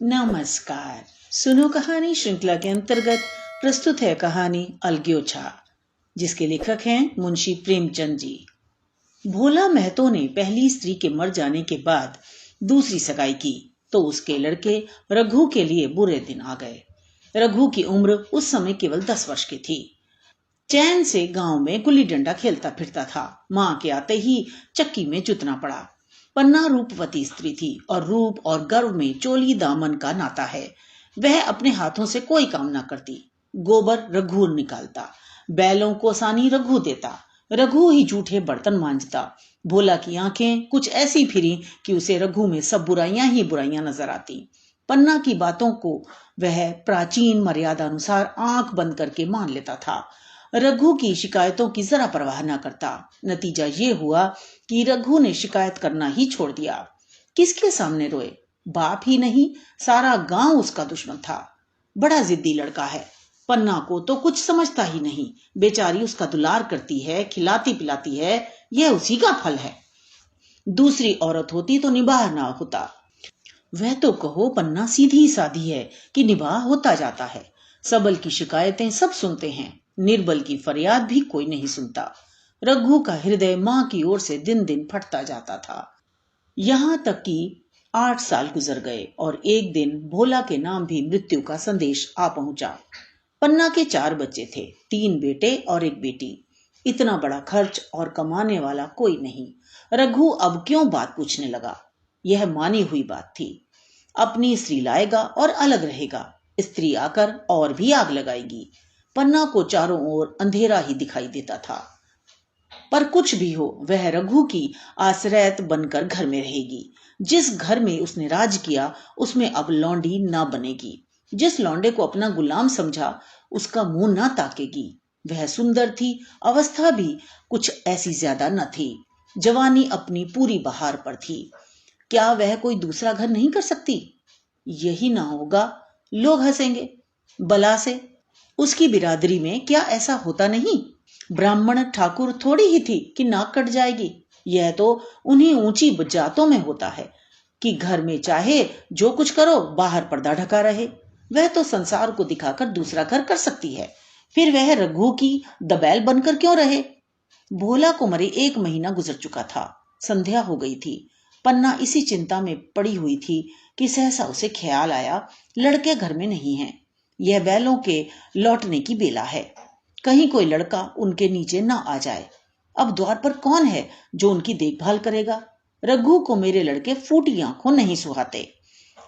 नमस्कार। सुनो कहानी श्रृंखला के अंतर्गत प्रस्तुत है कहानी अलग्योछा, जिसके लेखक हैं मुंशी प्रेमचंद जी। भोला महतो ने पहली स्त्री के मर जाने के बाद दूसरी सगाई की तो उसके लड़के रघु के लिए बुरे दिन आ गए। रघु की उम्र उस समय केवल 10 वर्ष की थी। चैन से गांव में गुल्ली डंडा खेलता फिरता था। मां के आते ही चक्की में जुतना पड़ा। पन्ना रूपवती स्त्री थी और रूप और गर्व में चोली दामन का नाता है। वह अपने हाथों से कोई काम ना करती। गोबर रघु निकालता, बैलों को सानी रघु देता, रघु ही जूठे बर्तन मांजता। भोला की आंखें कुछ ऐसी फिरी कि उसे रघु में सब बुराइयां ही बुराइयां नजर आती। पन्ना की बातों को वह प्राचीन मर्यादा अनुसार आंख बंद करके मान लेता था। रघु की शिकायतों की जरा परवाह न करता। नतीजा ये हुआ कि रघु ने शिकायत करना ही छोड़ दिया। किसके सामने रोए? बाप ही नहीं, सारा गांव उसका दुश्मन था। बड़ा जिद्दी लड़का है। पन्ना को तो कुछ समझता ही नहीं। बेचारी उसका दुलार करती है, खिलाती पिलाती है, यह उसी का फल है। दूसरी औरत होती तो निबाह ना होता। वह तो कहो पन्ना सीधी साधी है कि निबाह होता जाता है। सबल की शिकायतें सब सुनते हैं, निर्बल की फरियाद भी कोई नहीं सुनता। रघु का हृदय मां की ओर से दिन दिन फटता जाता था। यहां तक कि 8 साल गुजर गए और एक दिन भोला के नाम भी मृत्यु का संदेश आ पहुंचा। पन्ना के 4 बच्चे थे, 3 बेटे और 1 बेटी। इतना बड़ा खर्च और कमाने वाला कोई नहीं। रघु अब क्यों बात पूछने लगा? यह मानी हुई बात थी। अपनी स्त्री लाएगा और अलग रहेगा। स्त्री आकर और भी आग लगाएगी। पन्ना को चारों ओर अंधेरा ही दिखाई देता था। पर कुछ भी हो, वह रघु की आश्रयत बनकर घर में रहेगी। जिस घर में उसने राज किया उसमें अब लौंडी ना बनेगी। जिस लौंडे को अपना गुलाम समझा उसका मुंह ना ताकेगी। वह सुंदर थी, अवस्था भी कुछ ऐसी ज्यादा न थी। जवानी अपनी पूरी बहार पर थी। क्या वह कोई दूसरा घर नहीं कर सकती? यही ना होगा, लोग हंसेंगे। बला से उसकी बिरादरी में क्या ऐसा होता नहीं? ब्राह्मण ठाकुर थोड़ी ही थी कि नाक कट जाएगी। यह तो उन्हीं ऊंची जातों में होता है कि घर में चाहे जो कुछ करो, बाहर पर्दा ढका रहे। वह तो संसार को दिखाकर दूसरा घर कर सकती है। फिर वह रघु की दबैल बनकर क्यों रहे? भोला को मरे 1 महीना गुजर चुका था। संध्या हो गई थी। पन्ना इसी चिंता में पड़ी हुई थी कि सहसा उसे ख्याल आया, लड़के घर में नहीं हैं। यह बैलों के लौटने की बेला है। कहीं कोई लड़का उनके नीचे ना आ जाए। अब द्वार पर कौन है जो उनकी देखभाल करेगा? रघु को मेरे लड़के फूटी आंखों नहीं सुहाते।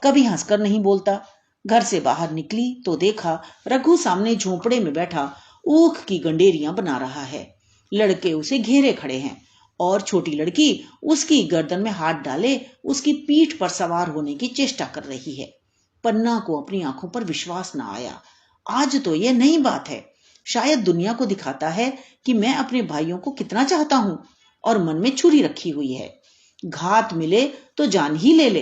कभी हंसकर नहीं बोलता। घर से बाहर निकली तो देखा रघु सामने झोंपड़े में बैठा ऊख की गंडेरियां बना रहा है। लड़के उसे घेरे खड़े हैं और छोटी लड़की उसकी गर्दन में हाथ डाले उसकी पीठ पर सवार होने की चेष्टा कर रही है। पन्ना को अपनी आंखों पर विश्वास न आया। आज तो यह नई बात है। शायद दुनिया को दिखाता है कि मैं अपने भाइयों को कितना चाहता हूं और मन में छुरी रखी हुई है। घात मिले तो जान ही ले ले।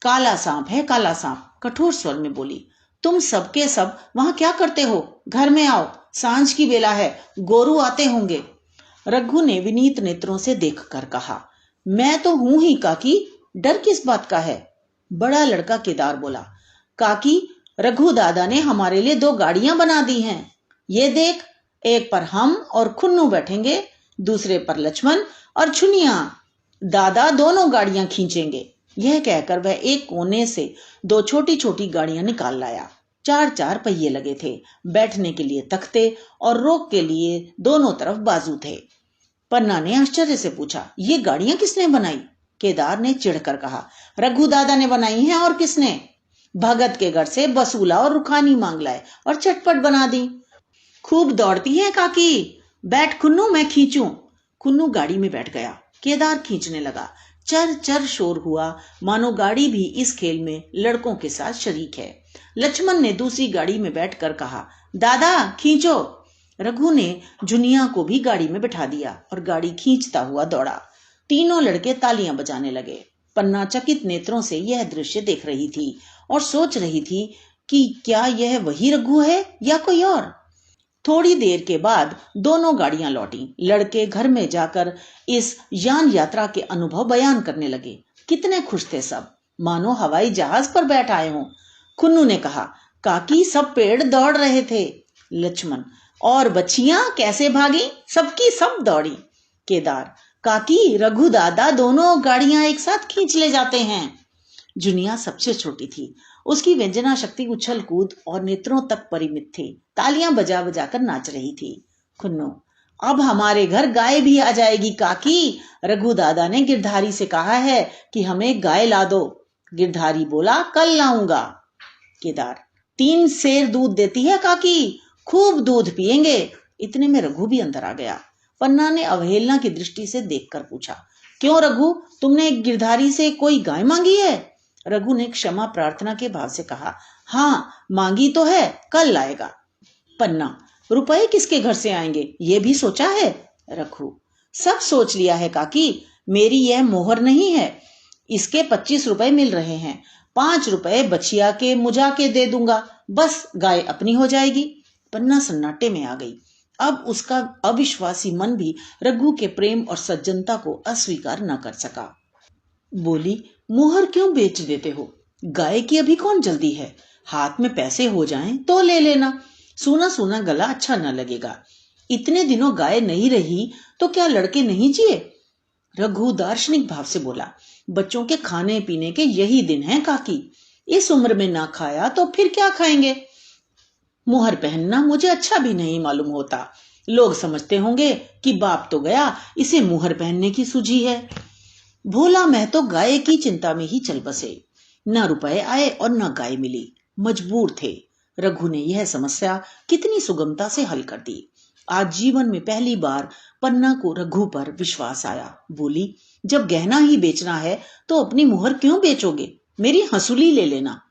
काला सांप है, काला सांप, कठोर स्वर में बोली। तुम सबके सब वहां क्या करते हो? घर में आओ, सांझ की बेला है, गोरू आते होंगे। रघु ने विनीत नेत्रों से देखकर कहा, मैं तो हूं ही काकी, डर किस बात का है? बड़ा लड़का केदार बोला, काकी, रघु दादा ने हमारे लिए 2 गाड़ियां बना दी हैं। ये देख, एक पर हम और खुन्नू बैठेंगे, दूसरे पर लक्ष्मण और छुनिया। दादा दोनों गाड़ियां खींचेंगे। यह कहकर वह एक कोने से 2 छोटी छोटी गाड़ियां निकाल लाया। 4 पहिए लगे थे। बैठने के लिए तख्ते और रोक के लिए दोनों तरफ बाजू थे। पन्ना ने आश्चर्य से पूछा, ये गाड़ियां किसने बनाई? केदार ने चिढ़कर कहा, रघु दादा ने बनाई हैं, और किसने? भगत के घर से बसूला और रुखानी मांग लाए और चटपट बना दी। खूब दौड़ती है काकी। बैठ खुन्नू, मैं खींचूं। खुन्नू गाड़ी में बैठ गया। केदार खींचने लगा। चर चर शोर हुआ, मानो गाड़ी भी इस खेल में लड़कों के साथ शरीक है। लक्ष्मण ने दूसरी गाड़ी में बैठकर कहा, दादा खींचो। रघु ने जुनिया को भी गाड़ी में बैठा दिया और गाड़ी खींचता हुआ दौड़ा। तीनों लड़के तालियां बजाने लगे। पन्ना चकित नेत्रों से यह दृश्य देख रही थी और सोच रही थी कि क्या यह वही रघु है या कोई और। थोड़ी देर के बाद दोनों गाड़ियां लौटी। लड़के घर में जाकर इस यान यात्रा के अनुभव बयान करने लगे। कितने खुश थे सब। मानो हवाई जहाज पर बैठ आए हों। कुन्नू ने कहा, काकी सब पेड़ दौड़ रहे थे। लक्ष्मण, और बच्चियां कैसे भागी? सबकी सब दौड़ी। केदार, काकी रघु दादा दोनों गाड़ियां एक साथ खींच ले जाते हैं। जुनिया सबसे छोटी थी। उसकी व्यंजना शक्ति उछल कूद और नेत्रों तक परिमित थी। तालियां बजा बजा कर नाच रही थी। कुन्नू, अब हमारे घर गाय भी आ जाएगी काकी। रघु दादा ने गिरधारी से कहा है कि हमें गाय ला दो। गिरधारी बोला, कल लाऊंगा। केदार, 3 सेर दूध देती है काकी, खूब दूध पिएंगे। इतने में रघु भी अंदर आ गया। पन्ना ने अवहेलना की दृष्टि से देखकर पूछा, क्यों रघु, तुमने गिरधारी से कोई गाय मांगी है? रघु ने क्षमा प्रार्थना के भाव से कहा, हाँ मांगी तो है, कल लाएगा। पन्ना, रुपए किसके घर से आएंगे ये भी सोचा है? रघु, सब सोच लिया है काकी, मेरी यह मोहर नहीं है। इसके 25 रुपए मिल रहे हैं, 5 रुपए बछिया के मुजा के दे दूंगा, बस गाय अपनी हो जाएगी। पन्ना सन्नाटे में आ गई। अब उसका अविश्वासी मन भी रघु के प्रेम और सज्जनता को अस्वीकार न कर सका। बोली, मोहर क्यों बेच देते हो? गाय की अभी कौन जल्दी है, हाथ में पैसे हो जाएं तो ले लेना। सूना सूना गला अच्छा न लगेगा। इतने दिनों गाय नहीं रही तो क्या लड़के नहीं जिए? रघु दार्शनिक भाव से बोला, बच्चों के खाने पीने के यही दिन हैं काकी, इस उम्र में ना खाया तो फिर क्या खाएंगे? मुहर पहनना मुझे अच्छा भी नहीं मालूम होता। लोग समझते होंगे कि बाप तो गया, इसे मुहर पहनने की सूझी है। भोला महतो गाय की चिंता में ही चल बसे। न रुपए आए और न गाय मिली। मजबूर थे। रघु ने यह समस्या कितनी सुगमता से हल कर दी। आज जीवन में पहली बार पन्ना को रघु पर विश्वास आया। बोली, जब गहना ही बेचना है तो अपनी मुहर क्यों बेचोगे? मेरी हंसुली ले लेना।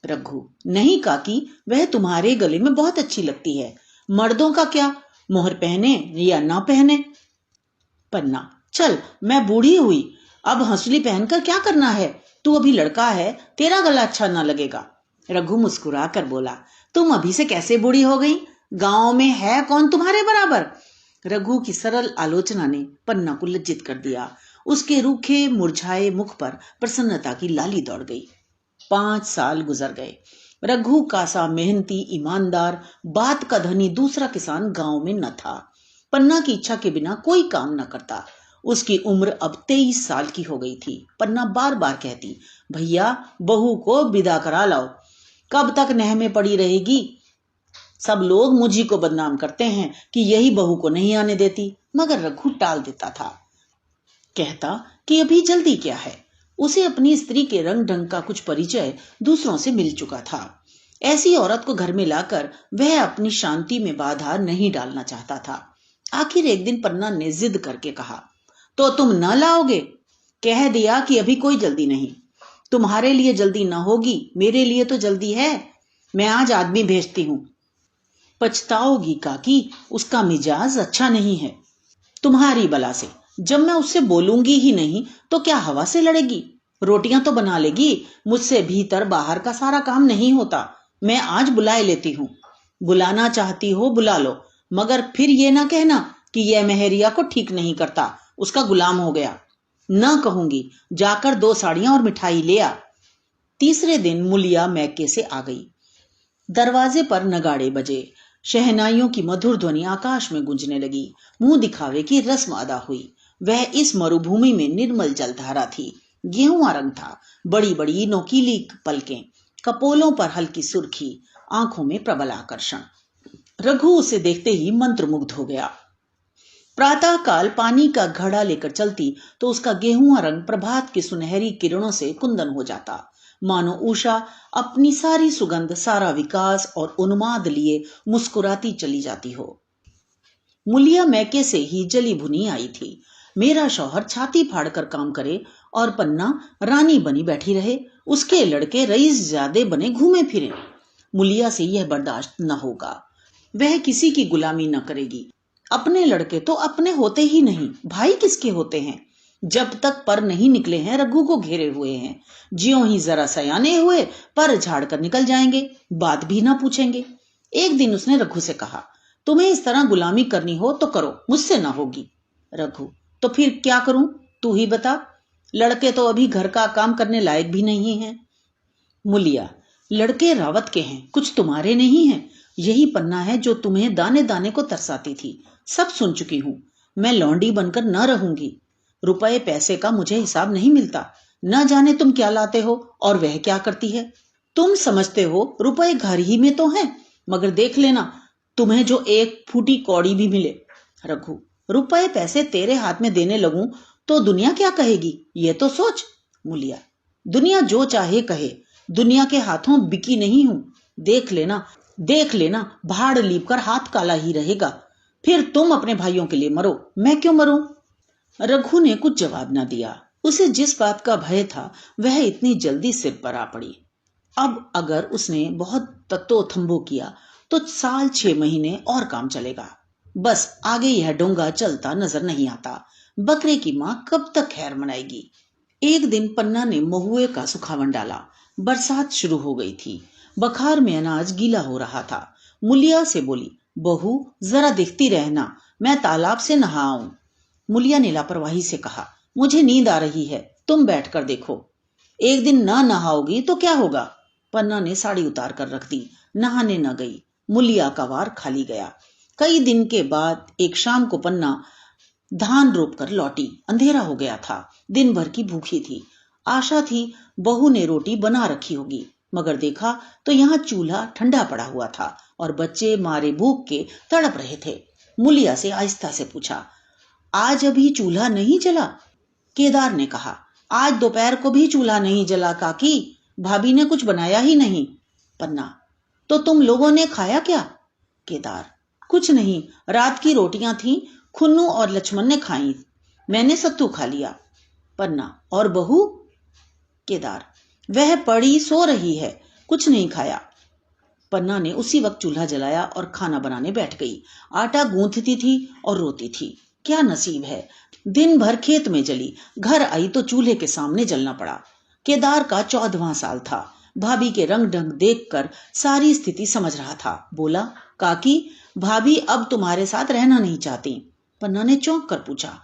रघु, नहीं काकी, वह तुम्हारे गले में बहुत अच्छी लगती है। मर्दों का क्या, मुहर पहने या ना पहने। पन्ना, चल मैं बूढ़ी हुई, अब हंसुली पहनकर क्या करना है? तू अभी लड़का है, तेरा गला अच्छा ना लगेगा। रघु मुस्कुरा कर बोला, तुम अभी से कैसे बूढ़ी हो गई? गांव में है कौन तुम्हारे बराबर? रघु की सरल आलोचना ने पन्ना को लज्जित कर दिया। उसके रूखे मुरझाए मुख पर प्रसन्नता की लाली दौड़ गई। 5 साल गुजर गए। रघु का सा मेहनती, ईमानदार, बात का धनी दूसरा किसान गांव में न था। पन्ना की इच्छा के बिना कोई काम न करता। उसकी उम्र अब 23 साल की हो गई थी। पन्ना बार बार कहती, भैया बहू को विदा करा लाओ, कब तक नह में पड़ी रहेगी? सब लोग मुझी को बदनाम करते हैं कि यही बहू को नहीं आने देती, मगर रघु टाल देता था। कहता कि अभी जल्दी क्या है। उसे अपनी स्त्री के रंग ढंग का कुछ परिचय दूसरों से मिल चुका था। ऐसी औरत को घर में लाकर वह अपनी शांति में बाधा नहीं डालना चाहता था। आखिर एक दिन पन्ना ने जिद करके कहा, तो तुम न लाओगे? कह दिया कि अभी कोई जल्दी नहीं। तुम्हारे लिए जल्दी न होगी, मेरे लिए तो जल्दी है। मैं आज आदमी भेजती हूं। पछताओगी काकी, उसका मिजाज अच्छा नहीं है। तुम्हारी बला से, जब मैं उससे बोलूंगी ही नहीं तो क्या हवा से लड़ेगी? रोटियां तो बना लेगी, मुझसे भीतर बाहर का सारा काम नहीं होता। मैं आज बुलाए लेती हूँ। बुलाना चाहती हो बुला लो, मगर फिर ये ना कहना कि यह मेहरिया को ठीक नहीं करता, उसका गुलाम हो गया। न कहूंगी, जाकर 2 साड़ियां और मिठाई ले आ। तीसरे दिन मुलिया मैके से आ गई। दरवाजे पर नगाड़े बजे। शहनाइयों की मधुर ध्वनि आकाश में गूंजने लगी। मुंह दिखावे की रस्म अदा हुई। वह इस मरुभूमि में निर्मल जलधारा थी। गेहुआ रंग था। बड़ी बड़ी नोकीली पलकें, कपोलों पर हल्की सुर्खी, आंखों में प्रबल आकर्षण। रघु उसे देखते ही मंत्रमुग्ध हो गया। प्रातः काल पानी का घड़ा लेकर चलती तो उसका गेहुआ रंग प्रभात की सुनहरी किरणों से कुंदन हो जाता। मानो उषा अपनी सारी सुगंध, सारा विकास और उन्माद लिए मुस्कुराती चली जाती हो। मुलिया मैके से ही जली भुनी आई थी। मेरा शौहर छाती फाड़कर काम करे और पन्ना रानी बनी बैठी रहे, उसके लड़के रईस ज्यादे बने घूमे फिरे। मुलिया से यह बर्दाश्त न होगा। वह किसी की गुलामी न करेगी। अपने लड़के तो अपने होते ही नहीं, भाई किसके होते हैं? जब तक पर नहीं निकले हैं रघु को घेरे हुए हैं। ज्यों ही जरा सयाने हुए पर झाड़ कर निकल जाएंगे, बात भी ना पूछेंगे। एक दिन उसने रघु से कहा, तुम्हें इस तरह गुलामी करनी हो तो करो, मुझसे ना होगी। रघु, तो फिर क्या करूं, तू ही बता। लड़के तो अभी घर का काम करने लायक भी नहीं हैं। मुलिया, लड़के रावत के हैं, कुछ तुम्हारे नहीं हैं। यही पन्ना है जो तुम्हें दाने दाने को तरसाती थी। सब सुन चुकी हूं। मैं लौंडी बनकर न रहूंगी। रुपए पैसे का मुझे हिसाब नहीं मिलता। न जाने तुम क्या लाते हो और वह क्या करती है। तुम समझते हो रुपए घर ही में तो हैं, मगर देख लेना तुम्हें जो एक फूटी कौड़ी भी मिले। रघु, रुपए पैसे तेरे हाथ में देने लगूं तो दुनिया क्या कहेगी, ये तो सोच। मुलिया, दुनिया जो चाहे कहे, दुनिया के हाथों बिकी नहीं हूं। देख लेना भाड़ लीप कर हाथ काला ही रहेगा। फिर तुम अपने भाइयों के लिए मरो, मैं क्यों मरूं। रघु ने कुछ जवाब न दिया। उसे जिस बात का भय था वह इतनी जल्दी सिर पर आ पड़ी। अब अगर उसने बहुत तत्वथंबो किया तो 6 महीने और काम चलेगा। बस आगे यह डोंगा चलता नजर नहीं आता। बकरे की माँ कब तक खैर मनाएगी। एक दिन पन्ना ने महुए का सुखावन डाला। बरसात शुरू हो गई थी। बखार में अनाज गीला हो रहा था। मुलिया से बोली, बहू जरा देखती रहना, मैं तालाब से नहा आऊं। मुलिया ने लापरवाही से कहा, मुझे नींद आ रही है, तुम बैठकर देखो। एक दिन ना नहाओगी तो क्या होगा। पन्ना ने साड़ी उतार कर रख दी, नहाने न गई। मुलिया का वार खाली गया। कई दिन के बाद एक शाम को पन्ना धान रोप कर लौटी। अंधेरा हो गया था। दिन भर की भूखी थी। आशा थी बहू ने रोटी बना रखी होगी, मगर देखा तो यहाँ चूल्हा ठंडा पड़ा हुआ था और बच्चे मारे भूख के तड़प रहे थे। मुलिया से आहिस्ता से पूछा, आज अभी चूल्हा नहीं जला। केदार ने कहा, आज दोपहर को भी चूल्हा नहीं जला काकी, भाभी ने कुछ बनाया ही नहीं। पन्ना, तो तुम लोगों ने खाया क्या। केदार, कुछ नहीं, रात की रोटियां थीं, खुन्नू और लक्ष्मण ने खाई, मैंने सत्तू खा लिया। पन्ना, और बहू। केदार, वह पड़ी सो रही है, कुछ नहीं खाया। पन्ना ने उसी वक्त चूल्हा जलाया और खाना बनाने बैठ गई। आटा गूंथती थी और रोती थी। क्या नसीब है। दिन भर खेत में जली, घर आई तो चूल्हे के सामने जलना पड़ा। केदार का 14वां साल था। भाभी के रंग ढंग देखकर सारी स्थिति समझ रहा था। बोला, काकी, भाभी अब तुम्हारे साथ रहना नहीं चाहती। पन्ना ने चौंक कर पूछा,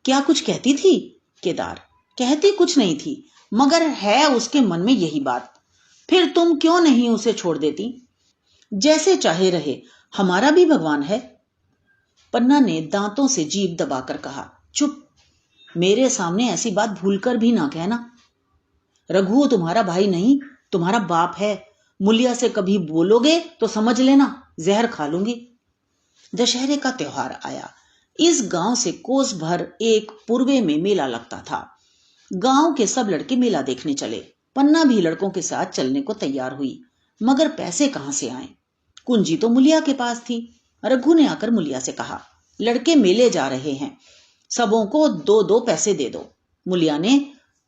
क्या कुछ कहती थी। केदार, कहती कुछ नहीं थी, मगर है उसके मन में यही बात। फिर तुम क्यों नहीं उसे छोड़ देती। जैसे चाहे रहे, हमारा भी भगवान है। पन्ना ने दांतों से जीभ दबाकर कहा, चुप, मेरे सामने ऐसी बात भूलकर भी ना कहना। रघु तुम्हारा भाई नहीं, तुम्हारा बाप है। मुलिया से कभी बोलोगे तो समझ लेना जहर खा लूंगी। दशहरे का त्योहार आया। इस गांव से कोस भर एक पूर्वे में मेला लगता था। गांव के सब लड़के मेला देखने चले। पन्ना भी लड़कों के साथ चलने को तैयार हुई, मगर पैसे कहां से आए। कुंजी तो मुलिया के पास थी। रघु ने आकर मुलिया से कहा, लड़के मेले जा रहे हैं, सबों को 2-2 पैसे दे दो। मुलिया ने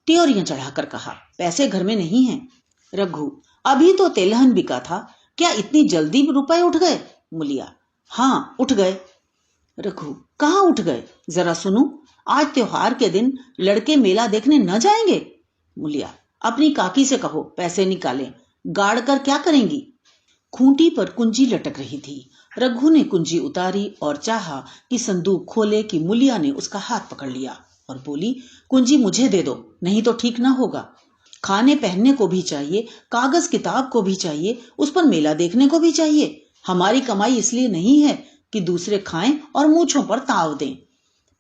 त्योरियां चढ़ाकर कहा, पैसे घर में नहीं हैं। रघु, अभी तो तेलहन बिका था, क्या इतनी जल्दी रुपए उठ गए। मुलिया, हाँ उठ गए। रघु, कहाँ उठ गए, जरा सुनूं। आज त्योहार के दिन लड़के मेला देखने न जाएंगे। मुलिया, अपनी काकी से कहो पैसे निकालें, गाड़ कर क्या करेंगी। खूंटी पर कुंजी लटक रही थी। रघु ने कुंजी उतारी और चाहा कि संदूक खोले कि मुलिया ने उसका हाथ पकड़ लिया और बोली, कुंजी मुझे दे दो, नहीं तो ठीक ना होगा। खाने पहनने को भी चाहिए, कागज किताब को भी चाहिए, उस पर मेला देखने को भी चाहिए। हमारी कमाई इसलिए नहीं है कि दूसरे खाएं और मूंछों पर ताव दें।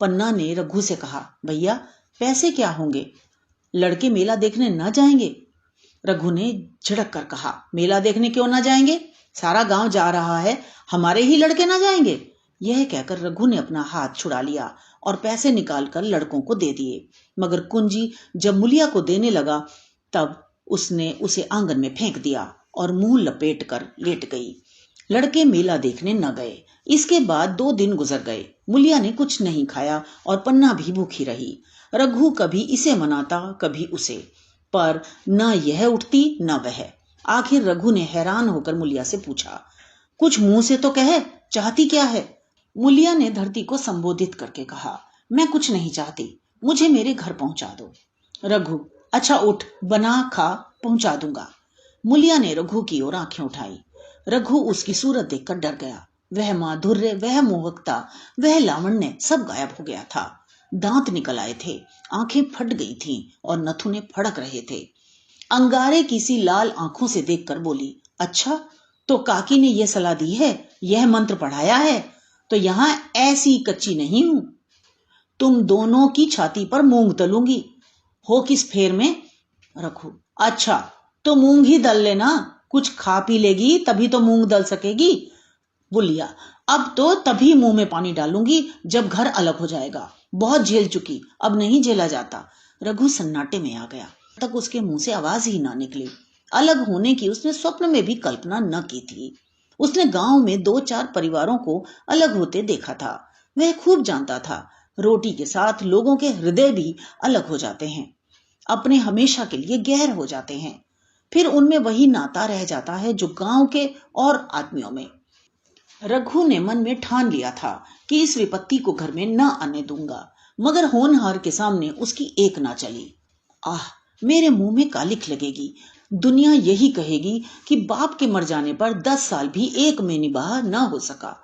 पन्ना ने रघु से कहा, भैया पैसे क्या होंगे, लड़के मेला देखने न जाएंगे। रघु ने झिड़क कर कहा, मेला देखने क्यों ना जाएंगे, सारा गांव जा रहा है, हमारे ही लड़के ना जाएंगे। यह कहकर रघु ने अपना हाथ छुड़ा लिया और पैसे निकालकर लड़कों को दे दिए। मगर कुंजी जब मुलिया को देने लगा तब उसने उसे आंगन में फेंक दिया और मुंह लपेट कर लेट गई। लड़के मेला देखने न गए। इसके बाद 2 दिन गुजर गए। मुलिया ने कुछ नहीं खाया और पन्ना भी भूखी रही। रघु कभी इसे मनाता कभी उसे, पर न यह उठती न वह। आखिर रघु ने हैरान होकर मुलिया से पूछा, कुछ मुंह से तो कह, चाहती क्या है। मुलिया ने धरती को संबोधित करके कहा, मैं कुछ नहीं चाहती, मुझे मेरे घर पहुंचा दो। रघु, अच्छा उठ, बना खा, पहुंचा दूंगा। मुलिया ने रघु की ओर आंखें उठाई। रघु उसकी सूरत देखकर डर गया। वह माधुर्य, वह मोहकता, वह लावण्य सब गायब हो गया था। दांत निकल आए थे, आंखें फट गई थीं और नथुने फड़क रहे थे। अंगारे की सी लाल आंखों से देखकर बोली, अच्छा तो काकी ने यह सलाह दी है, यह मंत्र पढ़ाया है, तो यहां ऐसी कच्ची नहीं हूं। तुम दोनों की छाती पर मूंग तलूंगी। हो किस फेर में? रखू, अच्छा तो मूंग ही दल लेना, कुछ खा पी लेगी तभी तो मूंग दल सकेगी। बुलिया, अब तो तभी मुंह में पानी डालूंगी जब घर अलग हो जाएगा। बहुत झेल चुकी, अब नहीं झेला जाता। रघु सन्नाटे में आ गया, तक उसके मुंह से आवाज ही ना निकली। अलग होने की उसने स्वप्न में भी कल्पना न की थी। उसने गांव में 2-4 परिवारों को अलग होते देखा था। वह खूब जानता था, रोटी के साथ लोगों के हृदय भी अलग हो जाते हैं, अपने हमेशा के लिए गैर हो जाते हैं। फिर उनमें वही नाता रह जाता है जो गांव के और आदमियों में। रघु ने मन में ठान लिया था कि इस विपत्ति को घर में न आने दूंगा, मगर होनहार के सामने उसकी एक ना चली। आह, मेरे मुंह में कालिख लगेगी। दुनिया यही कहेगी कि बाप के मर जाने पर 10 साल भी एक में निबाह न हो सका।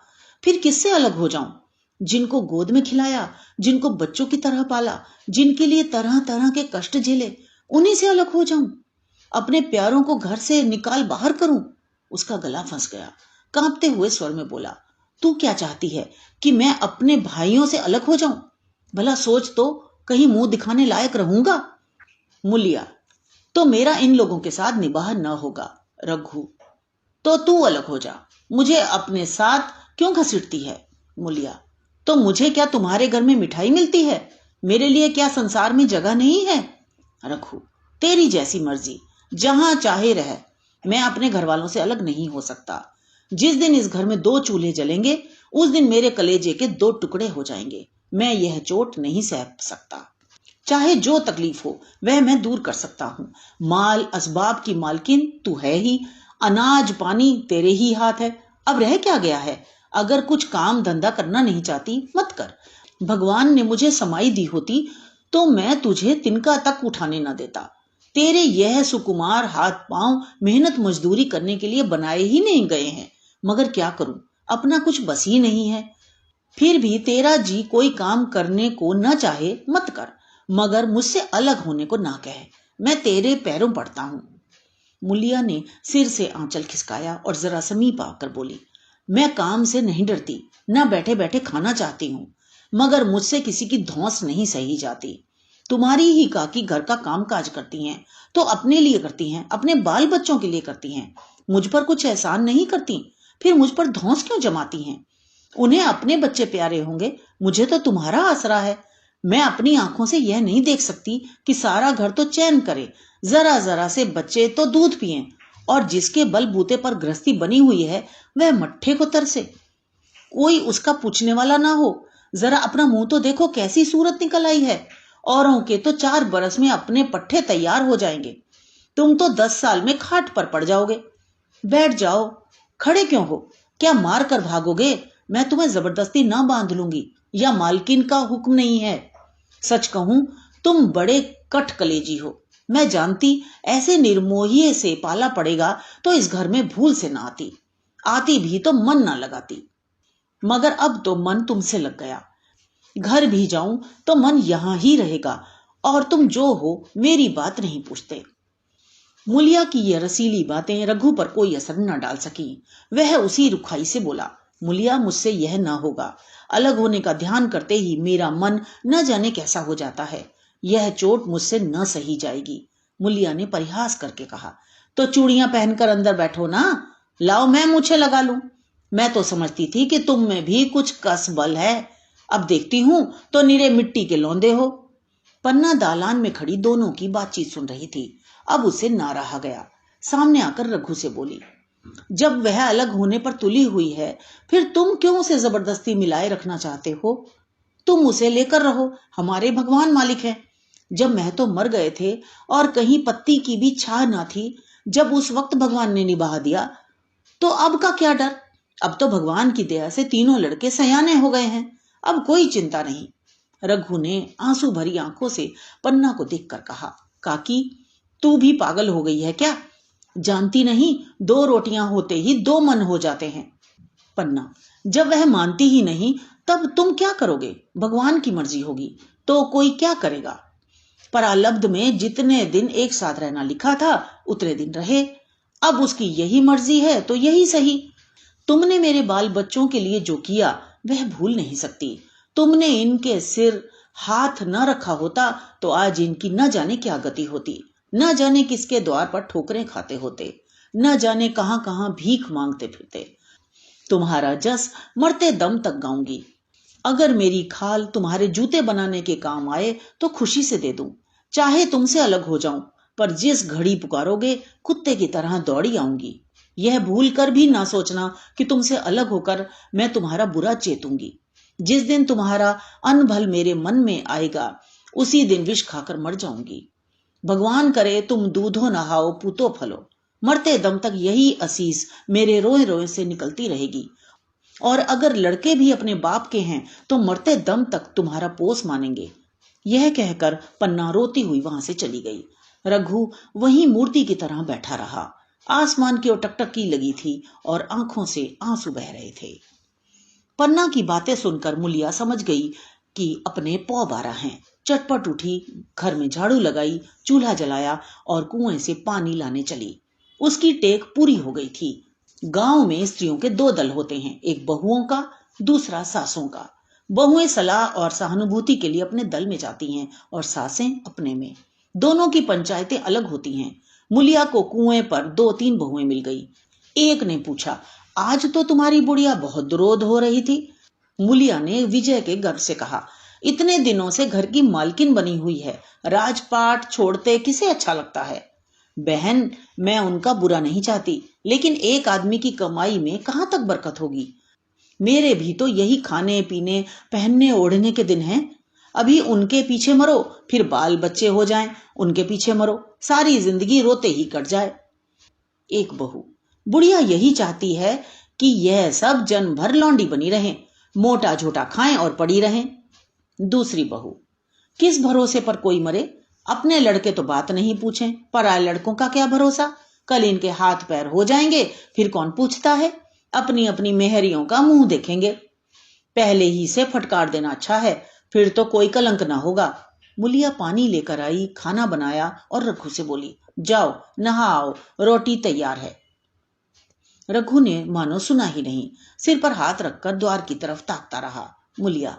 फिर किससे अलग हो जाऊं? जिनको गोद में खिलाया, जिनको बच्चों की तरह पाला, जिनके लिए तरह तरह के कष्ट झेले, उन्हीं से अलग हो जाऊं? अपने प्यारों को घर से निकाल बाहर करूं? उसका गला फंस गया। कांपते हुए स्वर में बोला, तू क्या चाहती है कि मैं अपने भाइयों से अलग हो जाऊं? भला सोच तो, कहीं मुंह दिखाने लायक रहूंगा? मुलिया, तो मेरा इन लोगों के साथ निबाह न होगा। रघु, तो तू अलग हो जा, मुझे अपने साथ क्यों घसीटती है? मुलिया, तो मुझे क्या तुम्हारे घर में मिठाई मिलती है? मेरे लिए क्या संसार में जगह नहीं है? रघु, तेरी जैसी मर्जी, जहां चाहे रह, मैं अपने घर वालों से अलग नहीं हो सकता। जिस दिन इस घर में 2 चूल्हे जलेंगे, उस दिन मेरे कलेजे के 2 टुकड़े हो जाएंगे। मैं यह चोट नहीं सह सकता। चाहे जो तकलीफ हो वह मैं दूर कर सकता हूँ। माल असबाब की मालकिन तू है ही, अनाज पानी तेरे ही हाथ है। अब रह क्या गया है? अगर कुछ काम धंधा करना नहीं चाहती मत कर। भगवान ने मुझे समाई दी होती तो मैं तुझे तिनका तक उठाने न देता। तेरे यह सुकुमार हाथ पांव मेहनत मजदूरी करने के लिए बनाए ही नहीं गए हैं, मगर क्या करूं, अपना कुछ बस ही नहीं है। फिर भी तेरा जी कोई काम करने को न चाहे मत कर, मगर मुझसे अलग होने को ना कहे। मैं तेरे पैरों पड़ता हूं। मुलिया ने सिर से आंचल खिसकाया और जरा समीप आकर बोली, मैं काम से नहीं डरती, न बैठे बैठे खाना चाहती हूँ, मगर मुझसे किसी की धौंस नहीं सही जाती। तुम्हारी ही काकी घर का काम काज करती हैं तो अपने लिए करती हैं, अपने बाल बच्चों के लिए करती हैं, मुझ पर कुछ एहसान नहीं करती। फिर मुझ पर धौंस क्यों जमाती हैं? उन्हें अपने बच्चे प्यारे होंगे, मुझे तो तुम्हारा आसरा है। मैं अपनी आंखों से यह नहीं देख सकती कि सारा घर तो चैन करे, जरा जरा से बच्चे तो दूध पिएं, और जिसके बलबूते पर गृहस्थी बनी हुई है वह मट्ठे को तरसे, कोई उसका पूछने वाला ना हो। जरा अपना मुंह तो देखो, कैसी सूरत निकल आई है। औरों के तो 4 बरस में अपने पट्टे तैयार हो जाएंगे, तुम तो 10 साल में खाट पर पड़ जाओगे। बैठ जाओ, खड़े क्यों हो? क्या मार कर भागोगे? मैं तुम्हें जबरदस्ती ना बांध लूंगी, या मालकिन का हुक्म नहीं है। सच कहूं, तुम बड़े कट कलेजी हो। मैं जानती ऐसे निर्मोही से पाला पड़ेगा तो इस घर में भूल से ना आती, आती भी तो मन ना लगाती, मगर अब तो मन तुमसे लग गया। घर भी जाऊं तो मन यहां ही रहेगा, और तुम जो हो मेरी बात नहीं पूछते। मुलिया की यह रसीली बातें रघु पर कोई असर न डाल सकी। वह उसी रुखाई से बोला, मुलिया, मुझसे यह न होगा। अलग होने का ध्यान करते ही मेरा मन न जाने कैसा हो जाता है। यह चोट मुझसे न सही जाएगी। मुलिया ने परिहास करके कहा, तो चूड़ियां पहनकर अंदर बैठो ना, लाओ मैं मूछें लगा लूं। मैं तो समझती थी कि तुम में भी कुछ कस बल है, अब देखती हूं तो निरे मिट्टी के लौंदे हो। पन्ना दालान में खड़ी दोनों की बातचीत सुन रही थी। अब उसे ना रहा गया, सामने आकर रघु से बोली, जब वह अलग होने पर तुली हुई है, फिर तुम क्यों उसे जबरदस्ती मिलाए रखना चाहते हो? तुम उसे लेकर रहो, हमारे भगवान मालिक हैं। जब महतो मर गए थे और कहीं पत्ती की भी छाह ना थी, जब उस वक्त भगवान ने निभा दिया, तो अब का क्या डर? अब तो भगवान की दया से तीनों लड़के सयाने हो गए हैं, अब कोई चिंता नहीं। रघु ने आंसू भरी आंखों से पन्ना को देखकर कहा, काकी, तू भी पागल हो गई है क्या? जानती नहीं, 2 रोटियां होते ही 2 मन हो जाते हैं। पन्ना, जब वह मानती ही नहीं तब तुम क्या करोगे? भगवान की मर्जी होगी। तो कोई क्या करेगा। परालब्ध में जितने दिन एक साथ रहना लिखा था उतने दिन रहे। अब उसकी यही मर्जी है तो यही सही। तुमने मेरे बाल बच्चों के लिए जो किया वह भूल नहीं सकती। तुमने इनके सिर हाथ न रखा होता तो आज इनकी न जाने क्या गति होती, न जाने किसके द्वार पर ठोकरें खाते होते, न जाने कहां कहां भीख मांगते फिरते। तुम्हारा जस मरते दम तक गाऊंगी। अगर मेरी खाल तुम्हारे जूते बनाने के काम आए तो खुशी से दे दूं, चाहे तुमसे अलग हो जाऊं, पर जिस घड़ी पुकारोगे कुत्ते की तरह दौड़ी आऊंगी। यह भूल कर भी ना सोचना कि तुमसे अलग होकर मैं तुम्हारा बुरा चेतूंगी। जिस दिन तुम्हारा अनभल मेरे मन में आएगा उसी दिन विष खाकर मर जाऊंगी। भगवान करे तुम दूधो नहाओ पूतो फलो। मरते दम तक यही असीस मेरे रोए रोए से निकलती रहेगी। और अगर लड़के भी अपने बाप के हैं तो मरते दम तक तुम्हारा पोस मानेंगे। यह कहकर पन्ना रोती हुई वहां से चली गई। रघु वहीं मूर्ति की तरह बैठा रहा। आसमान की ओर टकटकी लगी थी और आंखों से आंसू बह रहे थे। पन्ना की बातें सुनकर मुलिया समझ गई कि अपने पौ बारह हैं। चटपट उठी, घर में झाड़ू लगाई, चूल्हा जलाया और कुएं से पानी लाने चली। उसकी टेक पूरी हो गई थी। गांव में स्त्रियों के दो दल होते हैं, एक बहुओं का, दूसरा सासों का। बहुएं सलाह और सहानुभूति के लिए अपने दल में जाती हैं और सासें अपने में। दोनों की पंचायतें अलग होती हैं। मुलिया को कुएं पर 2-3 बहुएं मिल गई। एक ने पूछा, आज तो तुम्हारी बुढ़िया बहुत दुरोध हो रही थी। मुलिया ने विजय के गर्व से कहा, इतने दिनों से घर की मालकिन बनी हुई है, राजपाट छोड़ते किसे अच्छा लगता है। बहन, मैं उनका बुरा नहीं चाहती, लेकिन एक आदमी की कमाई में कहां तक बरकत होगी। मेरे भी तो यही खाने पीने पहनने ओढ़ने के दिन हैं। अभी उनके पीछे मरो, फिर बाल बच्चे हो जाएं, उनके पीछे मरो, सारी जिंदगी रोते ही कट जाए। एक बहू, बुढ़िया यही चाहती है कि यह सब जन्म भर लौंडी बनी रहें, मोटा झोटा खाएं और पड़ी रहें। दूसरी बहू, किस भरोसे पर कोई मरे। अपने लड़के तो बात नहीं पूछें, पराए लड़कों का क्या भरोसा। कल इनके हाथ पैर हो जाएंगे, फिर कौन पूछता है। अपनी अपनी मेहरियों का मुंह देखेंगे। पहले ही से फटकार देना अच्छा है, फिर तो कोई कलंक ना होगा। मुलिया पानी लेकर आई, खाना बनाया और रघु से बोली, जाओ नहाओ, रोटी तैयार है। रघु ने मानो सुना ही नहीं, सिर पर हाथ रखकर द्वार की तरफ ताकता रहा। मुलिया,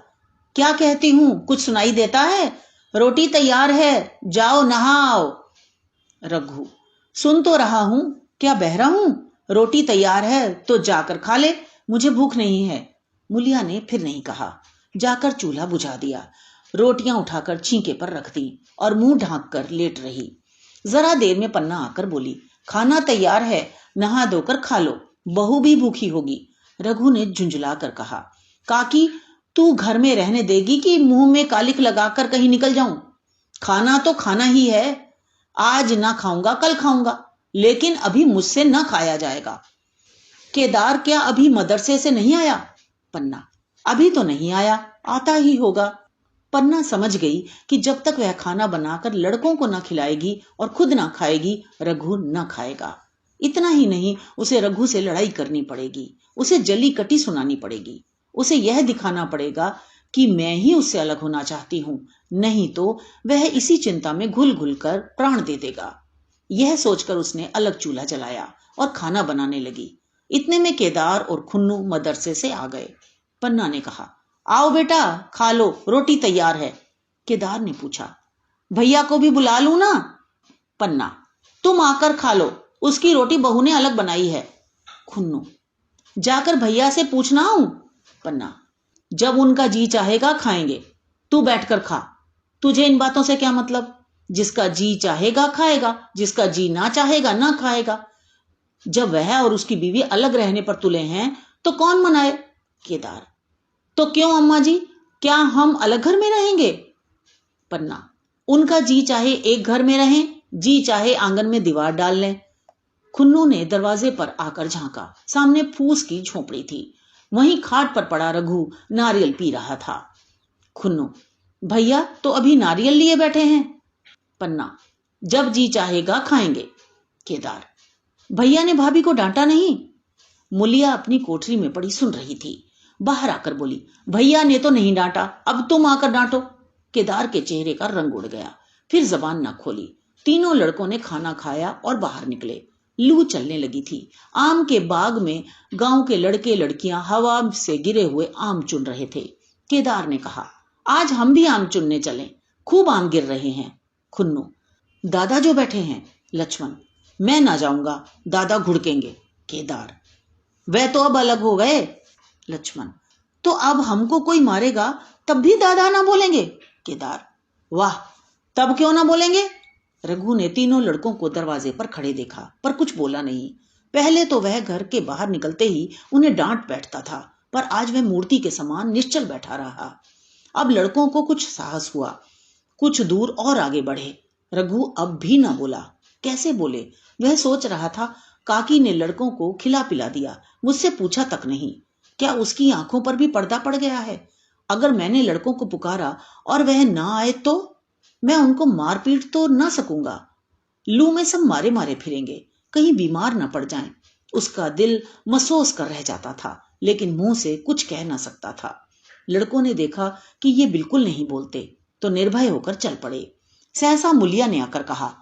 क्या कहती हूं, कुछ सुनाई देता है। रोटी तैयार है, जाओ नहाओ। रघु, सुन तो रहा हूं, क्या बहरा हूं। रोटी तैयार है तो जाकर खा ले, मुझे भूख नहीं है। मुलिया ने फिर नहीं कहा, जाकर चूल्हा बुझा दिया, रोटियां उठाकर छींके पर रख दी और मुंह ढांक कर लेट रही। जरा देर में पन्ना आकर बोली, खाना तैयार है, नहा धोकर खा लो, बहू भी भूखी होगी। रघु ने झुंझला कर कहा, काकी, तू घर में रहने देगी कि मुंह में कालिक लगाकर कहीं निकल जाऊं। खाना तो खाना ही है, आज ना खाऊंगा कल खाऊंगा, लेकिन अभी मुझसे ना खाया जाएगा। केदार क्या अभी मदरसे से नहीं आया। पन्ना, अभी तो नहीं आया, आता ही होगा। पन्ना समझ गई कि जब तक वह खाना बनाकर लड़कों को ना खिलाएगी और खुद ना खाएगी, रघु ना खाएगा। इतना ही नहीं, उसे रघु से लड़ाई करनी पड़ेगी, उसे जली कटी सुनानी पड़ेगी, उसे यह दिखाना पड़ेगा कि मैं ही उससे अलग होना चाहती हूं, नहीं तो वह इसी चिंता में घुल घुल कर प्राण दे देगा। यह सोचकर उसने अलग चूल्हा जलाया और खाना बनाने लगी। इतने में केदार और खुन्नू मदरसे से आ गए। पन्ना ने कहा, आओ बेटा खा लो, रोटी तैयार है। केदार ने पूछा, भैया को भी बुला लूं ना। पन्ना, तुम आकर खा लो, उसकी रोटी बहू ने अलग बनाई है। खुन्नू, जाकर भैया से पूछना हूं। पन्ना, जब उनका जी चाहेगा खाएंगे, तू बैठकर खा। तुझे इन बातों से क्या मतलब। जिसका जी चाहेगा खाएगा, जिसका जी ना चाहेगा ना खाएगा। जब वह और उसकी बीवी अलग रहने पर तुले हैं तो कौन मनाए। केदार, तो क्यों अम्मा जी, क्या हम अलग घर में रहेंगे। पन्ना, उनका जी चाहे एक घर में रहें, जी चाहे आंगन में दीवार डाल लें। खुन्नू ने दरवाजे पर आकर झांका। सामने फूस की झोपड़ी थी, वहीं खाट पर पड़ा रघु नारियल पी रहा था। खुन्नू, भैया तो अभी नारियल लिए बैठे हैं। पन्ना, जब जी चाहेगा खाएंगे। केदार, भैया ने भाभी को डांटा नहीं। मुलिया अपनी कोठरी में पड़ी सुन रही थी। बाहर आकर बोली, भैया ने तो नहीं डांटा, अब तुम आकर डांटो। केदार के चेहरे का रंग उड़ गया, फिर जबान न खोली। तीनों लड़कों ने खाना खाया और बाहर निकले। लू चलने लगी थी। आम के बाग में गांव के लड़के लड़कियां हवा से गिरे हुए आम चुन रहे थे। केदार ने कहा, आज हम भी आम चुनने चलें, खूब आम गिर रहे हैं। खुन्नू, दादा जो बैठे हैं। लक्ष्मण, मैं ना जाऊंगा, दादा घुड़केंगे। केदार, वह तो अब अलग हो गए। लक्ष्मण, तो अब हमको कोई मारेगा तब भी दादा ना बोलेंगे। केदार, वाह, तब क्यों ना बोलेंगे। रघु ने तीनों लड़कों को दरवाजे पर खड़े देखा, पर कुछ बोला नहीं। पहले तो वह घर के बाहर निकलते ही उन्हें डांट बैठता था, पर आज वह मूर्ति के समान निश्चल बैठा रहा। अब लड़कों को कुछ साहस हुआ, कुछ दूर और आगे बढ़े। रघु अब भी ना बोला। कैसे बोले, वह सोच रहा था। काकी ने लड़कों को खिला पिला दिया, मुझसे पूछा तक नहीं। क्या उसकी आंखों पर भी पर्दा पड़ गया है? अगर मैंने लड़कों को पुकारा और वह ना आए तो मैं उनको मार पीट तो ना सकूंगा। लू में सब मारे मारे फिरेंगे, कहीं बीमार न पड़ जाएं। उसका दिल महसूस कर रह जाता था, लेकिन मुंह से कुछ कह ना सकता था। लड़कों ने देखा कि ये बिल्कुल नहीं बोलते, तो निर्भय होकर चल पड़े। सहसा मुलिया ने आकर कहा,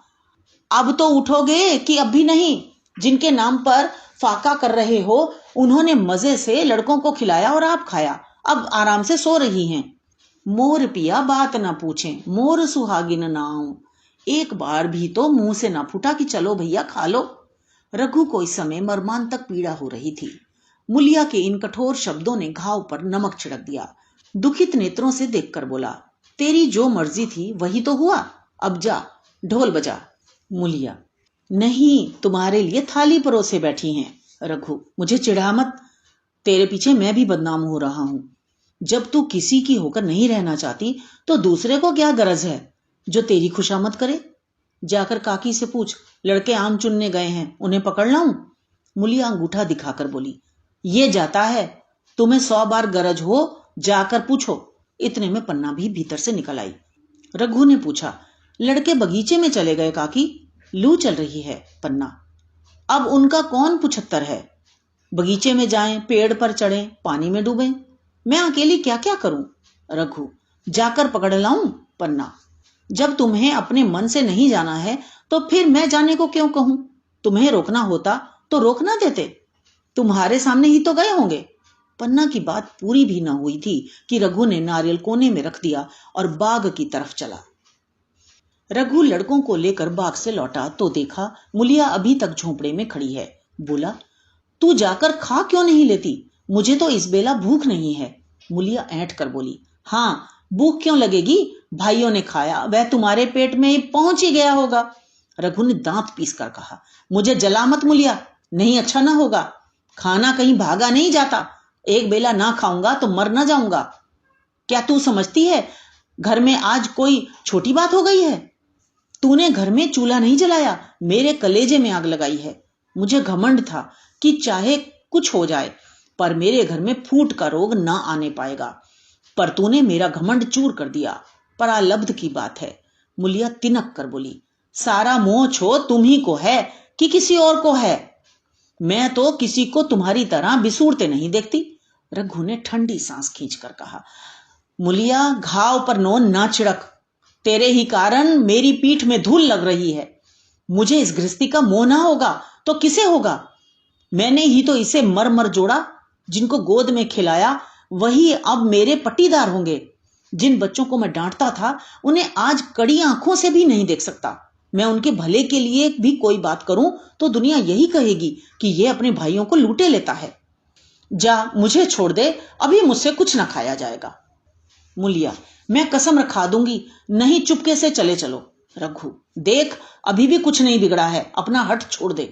अब तो उठोगे कि अब भी नहीं? जिनके नाम पर फाका कर रहे हो, उन्होंने मजे से लड़कों को खिलाया और आप खाया, अब आराम से सो रही हैं। मोर पिया बात ना पूछे, मोर सुहागिन नाऊं। एक बार भी तो मुंह से ना फूटा कि चलो भैया खा लो। रघु को इस समय मर्मांतक पीड़ा हो रही थी। मुलिया के इन कठोर शब्दों ने घाव पर नमक छिड़क दिया। दुखित नेत्रों से देखकर बोला, तेरी जो मर्जी थी वही तो हुआ, अब जा ढोल बजा। मुलिया, नहीं, तुम्हारे लिए थाली परोसे बैठी हैं। रघु, मुझे चिढ़ा मत, तेरे पीछे मैं भी बदनाम हो रहा हूं। जब तू किसी की होकर नहीं रहना चाहती तो दूसरे को क्या गरज है जो तेरी खुशामद करे। जाकर काकी से पूछ, लड़के आम चुनने गए हैं, उन्हें पकड़ लाऊं? मुलिया अंगूठा दिखाकर बोली, ये जाता है, तुम्हें 100 बार गरज हो जाकर पूछो। इतने में पन्ना भी भीतर से निकल आई। रघु ने पूछा, लड़के बगीचे में चले गए काकी, लू चल रही है। पन्ना, अब उनका कौन 75 है? बगीचे में जाएं, पेड़ पर चढ़ें, पानी में डूबें, मैं अकेली क्या क्या करूं? रघु, जाकर पकड़ लाऊं? पन्ना, जब तुम्हें अपने मन से नहीं जाना है तो फिर मैं जाने को क्यों कहूं? तुम्हें रोकना होता तो रोक ना देते, तुम्हारे सामने ही तो गए होंगे। पन्ना की बात पूरी भी ना हुई थी कि रघु ने नारियल कोने में रख दिया और बाग की तरफ चला। रघु लड़कों को लेकर बाग से लौटा तो देखा मुलिया अभी तक झोंपड़े में खड़ी है। बोला, तू जाकर खा क्यों नहीं लेती? मुझे तो इस बेला भूख नहीं है। मुलिया ऐंठ कर बोली, हाँ, भूख क्यों लगेगी? भाइयों ने खाया, वह तुम्हारे पेट में पहुंच ही गया होगा। रघु ने दांत पीस कर कहा, मुझे जला मत मुलिया, नहीं अच्छा ना होगा। खाना कहीं भागा नहीं जाता, एक बेला ना खाऊंगा तो मर ना जाऊंगा। क्या तू समझती है घर में आज कोई छोटी बात हो गई है? तूने घर में चूल्हा नहीं जलाया, मेरे कलेजे में आग लगाई है। मुझे घमंड था कि चाहे कुछ हो जाए पर मेरे घर में फूट का रोग ना आने पाएगा, पर तूने मेरा घमंड चूर कर दिया। परालब्ध की बात है। मुलिया तिनक कर बोली, सारा मोह छो तुम ही को है कि किसी और को है? मैं तो किसी को तुम्हारी तरह बिसूरते नहीं देखती। रघु ने ठंडी सांस खींचकर कहा, मुलिया, घाव पर नोन ना छिड़क, तेरे ही कारण मेरी पीठ में धूल लग रही है। मुझे इस गृहस्थी का मोह ना होगा तो किसे होगा? मैंने ही तो इसे मर मर जोड़ा। जिनको गोद में खिलाया वही अब मेरे पट्टीदार होंगे। जिन बच्चों को मैं डांटता था उन्हें आज कड़ी आंखों से भी नहीं देख सकता। मैं उनके भले के लिए भी कोई बात करूं तो दुनिया यही कहेगी कि यह अपने भाइयों को लूटे लेता है। जा, मुझे छोड़ दे, अभी मुझसे कुछ ना खाया जाएगा। मुलिया, मैं कसम रखा दूंगी, नहीं चुपके से चले चलो। रघु, देख, अभी भी कुछ नहीं बिगड़ा है, अपना हट छोड़ दे।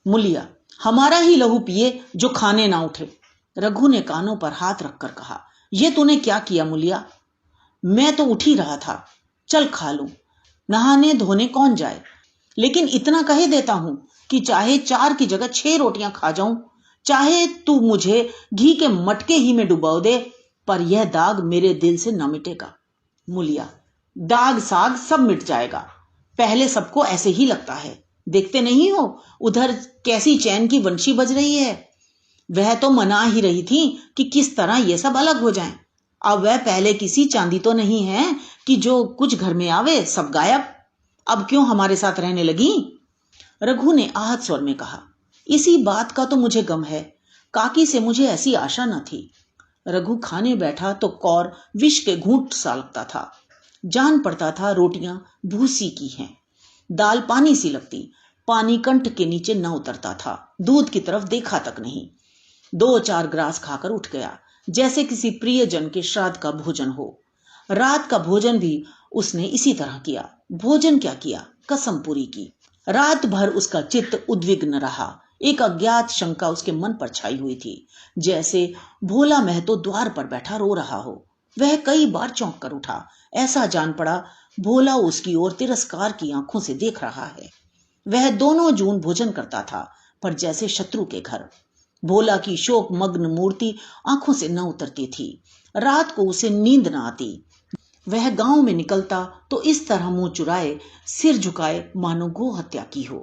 मुलिया, हमारा ही लहू पिए जो खाने ना उठे। रघु ने कानों पर हाथ रखकर कहा, यह तूने क्या किया मुलिया? मैं तो उठ ही रहा था, चल खा लूं, नहाने धोने कौन जाए। लेकिन इतना कहे देता हूं कि चाहे 4 की जगह 6 रोटियां खा जाऊं, चाहे तू मुझे घी के मटके ही में डुबो दे, पर यह दाग मेरे दिल से न मिटेगा। मुलिया, दाग साग सब मिट जाएगा, पहले सबको ऐसे ही लगता है। देखते नहीं हो उधर कैसी चैन की वंशी बज रही है? वह तो मना ही रही थी कि किस तरह ये सब अलग हो जाएं। अब वह पहले किसी चांदी तो नहीं है कि जो कुछ घर में आवे सब गायब, अब क्यों हमारे साथ रहने लगी? रघु ने आहत स्वर में कहा, इसी बात का तो मुझे गम है, काकी से मुझे ऐसी आशा न थी। रघु खाने बैठा तो कौर विष के घूंट सा लगता था। जान पड़ता था रोटियां भूसी की हैं, दाल पानी सी लगती, पानी कंठ के नीचे न उतरता था, दूध की तरफ देखा तक नहीं। 2-4 ग्रास खाकर उठ गया, जैसे किसी प्रियजन के श्राद्ध का भोजन हो। रात का भोजन भी उसने इसी तरह किया। भोजन क्या किया, कसम पूरी की। रात भर उसका चित्त उद्विग्न रहा। एक अज्ञात शंका उसके मन पर छाई हुई थी, जैसे भोला महतो द्वार पर बैठा रो रहा हो। वह कई बार चौंक कर उठा। ऐसा जान पड़ा भोला उसकी ओर तिरस्कार की आंखों से देख रहा है। वह दोनों जून भोजन करता था, पर जैसे शत्रु के घर। भोला की शोक मग्न मूर्ति आंखों से न उतरती थी। रात को उसे नींद न आती। वह गांव में निकलता तो इस तरह मुंह चुराए, सिर झुकाए, मानो गो हत्या की हो।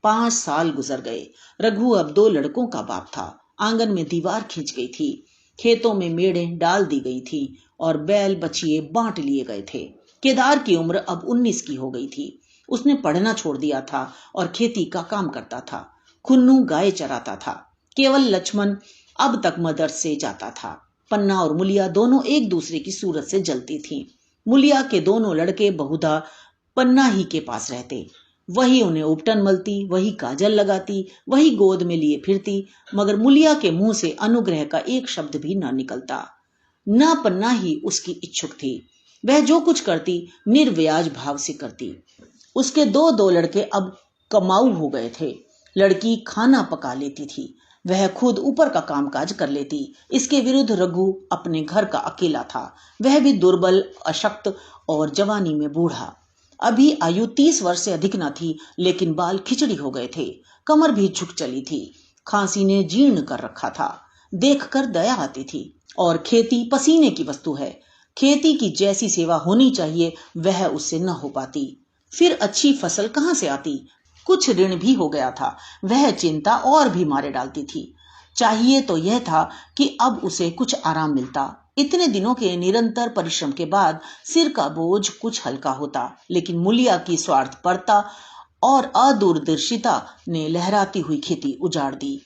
5 साल गुजर गए। रघु अब 2 लड़कों का बाप था। आंगन में दीवार खींच गई थी, खेतों में मेड़ें डाल दी गई थी और बैल बछिए बांट लिए गए थे। केदार की उम्र अब 19 की हो गई थी। उसने पढ़ना छोड़ दिया था और खेती का काम करता था। खुन्नू गाय चराता था। केवल लक्ष्मण अब तक मदरसे जाता था। पन्ना और मुलिया दोनों एक दूसरे की सूरत से जलती थीं। मुलिया के दोनों लड़के बहुधा पन्ना ही के पास रहते। वही उन्हें उपटन मलती, वही काजल लगाती, वही गोद में लिए फिरती, मगर मुलिया के मुंह से अनुग्रह का एक शब्द भी न निकलता। न पन्ना ही उसकी इच्छुक थी। वह जो कुछ करती निर्व्याज भाव से करती। उसके 2 लड़के अब कमाऊ हो गए थे। लड़की खाना पका लेती थी, वह खुद ऊपर का कामकाज कर लेती। इसके विरुद्ध रघु अपने घर का अकेला था। वह भी दुर्बल, अशक्त और जवानी में बूढ़ा। अभी आयु 30 वर्ष से अधिक न थी, लेकिन बाल खिचड़ी हो गए थे। कमर भी झुक चली थी। खांसी ने जीर्ण कर रखा था। देखकर दया आती थी। और खेती पसीने की वस्तु है। खेती की जैसी सेवा होनी चाहिए वह उससे न हो पाती। फिर अच्छी फसल कहां से आती? कुछ ऋण भी हो गया था। वह चिंता और भी मारे डालती थी। चाहिए तो यह था कि अब उसे कुछ आराम मिलता। इतने दिनों के निरंतर परिश्रम के बाद सिर का बोझ कुछ हल्का होता, लेकिन मुलिया की स्वार्थपरता और अदूरदर्शिता ने लहराती हुई खेती उजाड़ दी।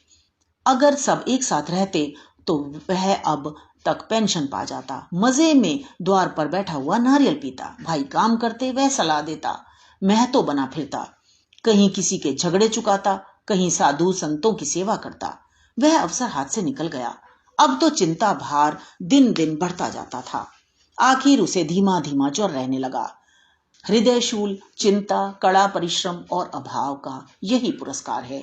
अगर सब एक साथ रहते तो वह अब तक पेंशन पा जाता। मजे में द्वार पर बैठा हुआ नारियल पीता। भाई काम करते, वह सलाह देता। महतो बना फिरता। कहीं किसी के झगड़े चुकाता, कहीं साधु संतों की सेवा करता। वह अवसर हाथ से निकल गया। अब तो चिंता भार दिन दिन बढ़ता जाता था। आखिर उसे धीमा धीमा ज्वर रहने लगा। हृदयशूल चिंता, कड़ा परिश्रम और अभाव का यही पुरस्कार है।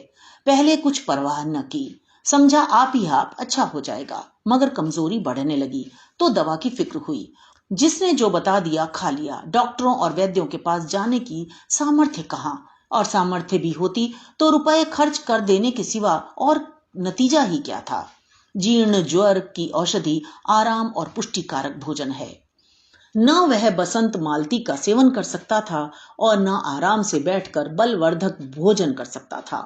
पहले कुछ परवाह न की, समझा आप ही आप अच्छा हो जाएगा, मगर कमजोरी बढ़ने लगी तो दवा की फिक्र हुई। जिसने जो बता दिया खा लिया। डॉक्टरों और वैद्यों के पास जाने की सामर्थ्य कहाँ, और सामर्थ्य भी होती तो रुपए खर्च कर देने के सिवा और नतीजा ही क्या था। जीर्ण ज्वर की औषधि आराम और पुष्टिकारक भोजन है। न वह बसंत मालती का सेवन कर सकता था और न आराम से बैठकर बलवर्धक भोजन कर सकता था।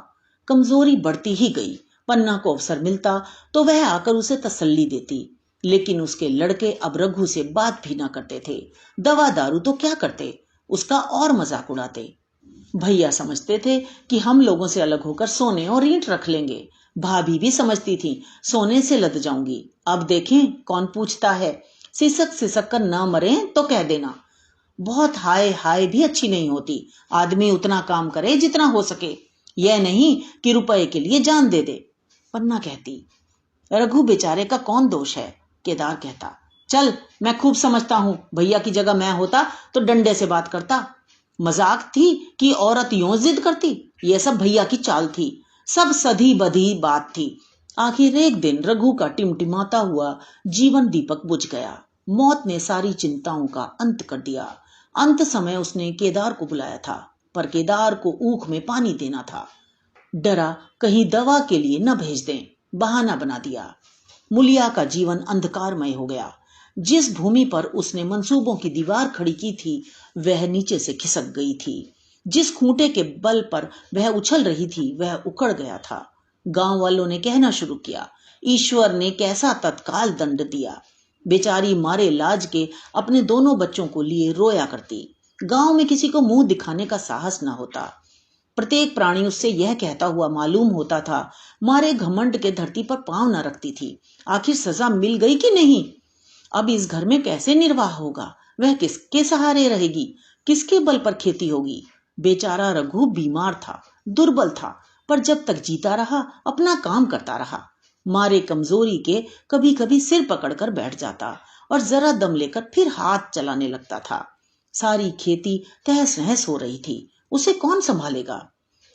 कमजोरी बढ़ती ही गई। पन्ना को अवसर मिलता तो वह आकर उसे तसल्ली देती, लेकिन उसके लड़के अब रघु से बात भी न करते थे। दवा दारू तो क्या करते, उसका और मजाक उड़ाते। भैया समझते थे कि हम लोगों से अलग होकर सोने और ईंट रख लेंगे। भाभी भी समझती थी सोने से लद जाऊंगी। अब देखें कौन पूछता है। सिसक सिसक कर ना मरे तो कह देना। बहुत हाय हाय भी अच्छी नहीं होती। आदमी उतना काम करे जितना हो सके, यह नहीं कि रुपए के लिए जान दे दे। पन्ना कहती, रघु बेचारे का कौन दोष है? केदार कहता, चल मैं खूब समझता हूं, भैया की जगह मैं होता तो डंडे से बात करता। मजाक थी कि औरत यूं जिद करती? यह सब भैया की चाल थी, सब सधी बधी बात थी। आखिर एक दिन रघु का टिमटिमाता हुआ जीवन दीपक बुझ गया। मौत ने सारी चिंताओं का अंत कर दिया। अंत समय उसने केदार को बुलाया था, पर केदार को ऊख में पानी देना था। डरा कहीं दवा के लिए न भेज दें, बहाना बना दिया। मुलिया का जीवन अंधकारमय हो गया। जिस भूमि पर उसने मंसूबों की दीवार खड़ी की थी वह नीचे से खिसक गई थी। जिस खूंटे के बल पर वह उछल रही थी वह उखड़ गया था। गांव वालों ने कहना शुरू किया, ईश्वर ने कैसा तत्काल दंड दिया। बेचारी मारे लाज के अपने दोनों बच्चों को लिए रोया करती। गांव में किसी को मुंह दिखाने का साहस न होता। प्रत्येक प्राणी उससे यह कहता हुआ मालूम होता था, मारे घमंड के धरती पर पांव न रखती थी। आखिर सजा मिल गई कि नहीं? अब इस घर में कैसे निर्वाह होगा? वह किसके सहारे रहेगी? किसके बल पर खेती होगी? बेचारा रघु बीमार था, दुर्बल था, पर जब तक जीता रहा अपना काम करता रहा। मारे कमजोरी के कभी कभी सिर पकड़कर बैठ जाता और जरा दम लेकर फिर हाथ चलाने लगता था। सारी खेती तहस नहस हो रही थी, उसे कौन संभालेगा?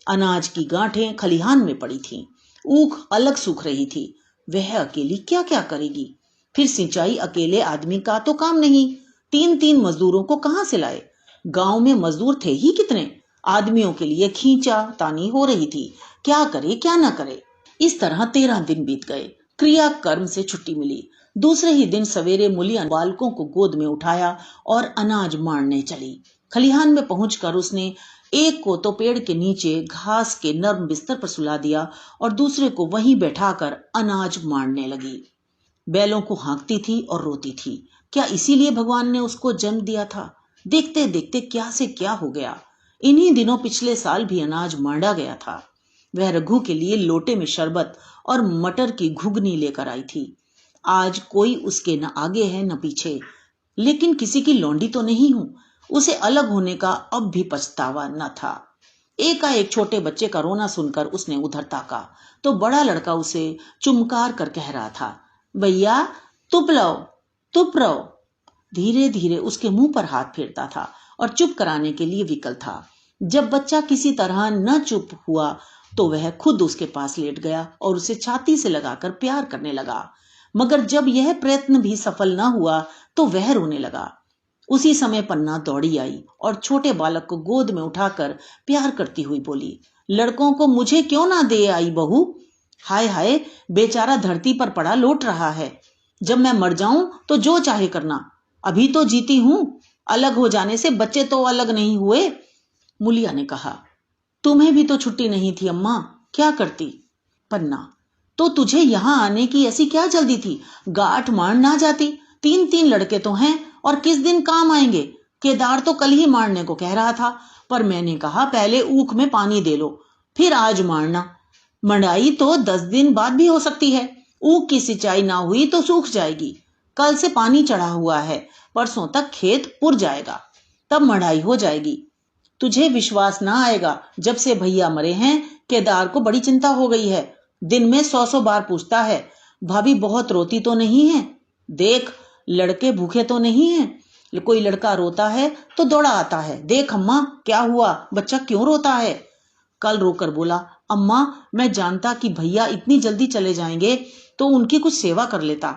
अनाज की गांठें खलिहान में पड़ी थीं, ऊख अलग सूख रही थी। वह अकेली क्या क्या करेगी? फिर सिंचाई अकेले आदमी का तो काम नहीं, 3-3 मजदूरों को कहां से लाए? गांव में मजदूर थे ही कितने? आदमियों के लिए खींचा तानी हो रही थी, क्या करे क्या ना करे। इस तरह 13 दिन बीत गए। क्रिया कर्म से छुट्टी मिली। दूसरे ही दिन सवेरे मुलिया बालकों को गोद में उठाया और अनाज मारने चली। खलिहान में पहुंचकर उसने एक को तो पेड़ के नीचे घास के नर्म बिस्तर पर सुला दिया और दूसरे को वहीं बैठाकर अनाज मारने लगी। बैलों को हाँकती थी और रोती थी। क्या इसीलिए भगवान ने उसको जन्म दिया था? देखते देखते क्या से क्या हो गया। इन्हीं दिनों पिछले साल भी अनाज मांडा गया था। वह रघु के लिए लोटे में शरबत और मटर की घुगनी लेकर आई थी। आज कोई उसके न आगे है न पीछे, लेकिन किसी की लौंडी तो नहीं हूं। उसे अलग होने का अब भी पछतावा न था। एकाएक छोटे बच्चे का रोना सुनकर उसने उधर ताका तो बड़ा लड़का उसे चुमकार कर कह रहा था, भैया तुप लो, तुप रहो। धीरे धीरे उसके मुंह पर हाथ फेरता था और चुप कराने के लिए विकल था। जब बच्चा किसी तरह न चुप हुआ तो वह खुद उसके पास लेट गया और उसे छाती से लगाकर प्यार करने लगा। मगर जब यह प्रयत्न भी सफल न हुआ तो वह रोने लगा। उसी समय पन्ना दौड़ी आई और छोटे बालक को गोद में उठाकर प्यार करती हुई बोली, लड़कों को मुझे क्यों ना दे आई बहू? हाय हाय, बेचारा धरती पर पड़ा लोट रहा है। जब मैं मर जाऊं तो जो चाहे करना, अभी तो जीती हूं। अलग हो जाने से बच्चे तो अलग नहीं हुए। मुलिया ने कहा, तुम्हें भी तो छुट्टी नहीं थी अम्मा, क्या करती? पन्ना, तो तुझे यहां आने की ऐसी क्या जल्दी थी? गांठ मार ना जाती? 3-3 लड़के तो हैं और किस दिन काम आएंगे? केदार तो कल ही मारने को कह रहा था, पर मैंने कहा पहले ऊख में पानी दे लो, फिर आज मारना। मंडाई तो 10 दिन बाद भी हो सकती है। ऊख की सिंचाई ना हुई तो सूख जाएगी। कल से पानी चढ़ा हुआ है, परसों तक खेत पुर जाएगा, तब मढ़ाई हो जाएगी। तुझे विश्वास ना आएगा, जब से भैया मरे हैं केदार को बड़ी चिंता हो गई है। दिन में 100 बार पूछता है, भाभी बहुत रोती तो नहीं है? देख, लड़के भूखे तो नहीं है। कोई लड़का रोता है तो दौड़ा आता है, देख अम्मा क्या हुआ, बच्चा क्यों रोता है? कल रोकर बोला, अम्मा मैं जानता कि भैया इतनी जल्दी चले जाएंगे तो उनकी कुछ सेवा कर लेता।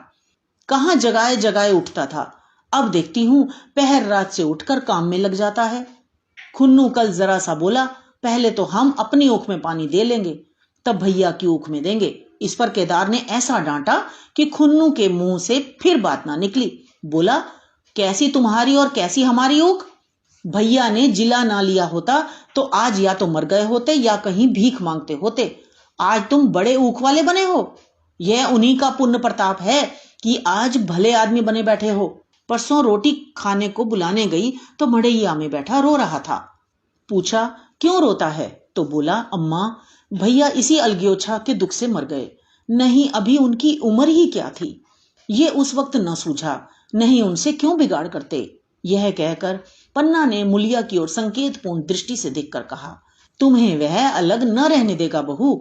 कहां जगाए जगाए उठता था, अब देखती हूं पहर रात से उठकर काम में लग जाता है। खुन्नू कल जरा सा बोला, पहले तो हम अपनी ऊख में पानी दे लेंगे, तब भैया की ऊख में देंगे। इस पर केदार ने ऐसा डांटा कि खुन्नू के मुंह से फिर बात ना निकली। बोला, कैसी तुम्हारी और कैसी हमारी ऊख? भैया ने जिला ना लिया होता तो आज या तो मर गए होते या कहीं भीख मांगते होते। आज तुम बड़े ऊख वाले बने हो। यह उन्हीं का पुण्य प्रताप है कि आज भले आदमी बने बैठे हो। परसों रोटी खाने को बुलाने गई तो मड़ैया में बैठा रो रहा था। पूछा, क्यों रोता है? तो बोला, अम्मा भैया इसी अलग्योछा के दुख से मर गए। नहीं, अभी उनकी उम्र ही क्या थी, ये उस वक्त न सूझा, नहीं उनसे क्यों बिगाड़ करते। यह कहकर पन्ना ने मुलिया की ओर संकेतपूर्ण दृष्टि से देखकर कहा, तुम्हें वह अलग न रहने देगा बहू।